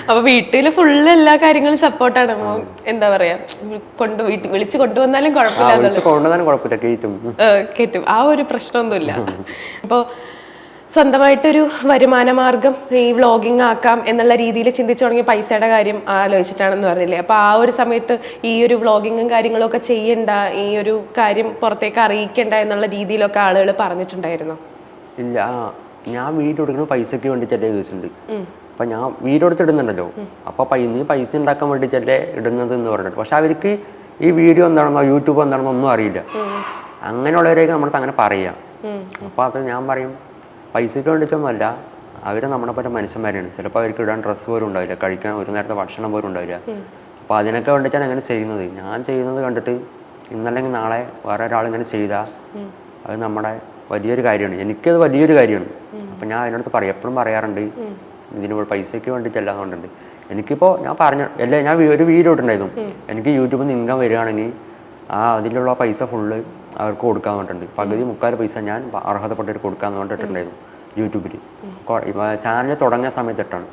അപ്പൊ വീട്ടില് ഫുള്ള് എല്ലാ കാര്യങ്ങളും സപ്പോർട്ടാണ്. എന്താ പറയാ, വിളിച്ചു കൊണ്ടുവന്നാലും കുഴപ്പമില്ല, കേറ്റും. ആ ഒരു പ്രശ്നമൊന്നുമില്ല. അപ്പൊ സ്വന്തമായിട്ടൊരു വരുമാന മാർഗം ഈ വ്ളോഗിങ് ആക്കാം എന്നുള്ള രീതിയിൽ ചിന്തിച്ചു തുടങ്ങിയ പൈസയുടെ കാര്യം ആലോചിച്ചിട്ടാണെന്ന് പറഞ്ഞില്ലേ? അപ്പൊ ആ ഒരു സമയത്ത് ഈ ഒരു വ്ളോഗിങ്ങും കാര്യങ്ങളും ഒക്കെ ചെയ്യണ്ട, ഈ ഒരു കാര്യം പുറത്തേക്ക് അറിയിക്കണ്ട എന്നുള്ള രീതിയിലൊക്കെ ആളുകൾ പറഞ്ഞിട്ടുണ്ടായിരുന്നു? ഇല്ല, ഞാൻ വീഡിയോ എടുക്കുന്നത് പൈസക്ക് വേണ്ടിയിട്ടല്ലേ ചോദിച്ചിട്ടുണ്ട്. അപ്പൊ ഞാൻ വീഡിയോ എടുത്തിടുന്നുണ്ടല്ലോ, അപ്പൊ നീ പൈസ ഉണ്ടാക്കാൻ വേണ്ടിയിട്ടല്ലേ ഇടുന്നത് എന്ന് പറഞ്ഞിട്ട്. പക്ഷെ അവർക്ക് ഈ വീഡിയോ എന്താണെന്നോ യൂട്യൂബ് എന്താണെന്നോ ഒന്നും അറിയില്ല. അങ്ങനെയുള്ളവരെയൊക്കെ നമ്മളത് അങ്ങനെ പറയാം. അപ്പൊ അത് ഞാൻ പറയും, പൈസയ്ക്ക് വേണ്ടിയിട്ടൊന്നുമല്ല, അവർ നമ്മളെ പറ്റ മനുഷ്യന്മാരാണ്. ചിലപ്പോൾ അവർക്ക് ഇടാൻ ഡ്രസ്സ് പോലും ഉണ്ടാവില്ല, കഴിക്കാൻ ഒരു നേരത്തെ ഭക്ഷണം പോലും ഉണ്ടാവില്ല. അപ്പോൾ അതിനൊക്കെ വേണ്ടിയിട്ടാണ് അങ്ങനെ ചെയ്യുന്നത്. ഞാൻ ചെയ്യുന്നത് കണ്ടിട്ട് ഇന്നല്ലെങ്കിൽ നാളെ വേറെ ഒരാൾ ഇങ്ങനെ ചെയ്താൽ അത് നമ്മുടെ വലിയൊരു കാര്യമാണ്. എനിക്കത് വലിയൊരു കാര്യമാണ്. അപ്പം ഞാൻ അതിനടുത്ത് എപ്പോഴും പറയാറുണ്ട്, ഇതിന് പൈസയ്ക്ക് വേണ്ടിയിട്ടല്ല എന്നുണ്ട്. എനിക്കിപ്പോൾ ഞാൻ ഞാൻ ഒരു വീഡിയോ ഇട്ടുണ്ടായിരുന്നു, എനിക്ക് യൂട്യൂബിൽ നിന്ന് ഇൻകം വരികയാണെങ്കിൽ അതിലുള്ള പൈസ ഫുള്ള് അവർക്ക് കൊടുക്കാൻ വേണ്ടിയിട്ടുണ്ട്. പകുതി മുക്കാൽ പൈസ ഞാൻ അർഹതപ്പെട്ടവർക്ക് കൊടുക്കാൻ വേണ്ടിയിട്ടുണ്ടായിരുന്നു യൂട്യൂബിൽ. ചാനൽ തുടങ്ങിയ സമയത്തിട്ടാണ്.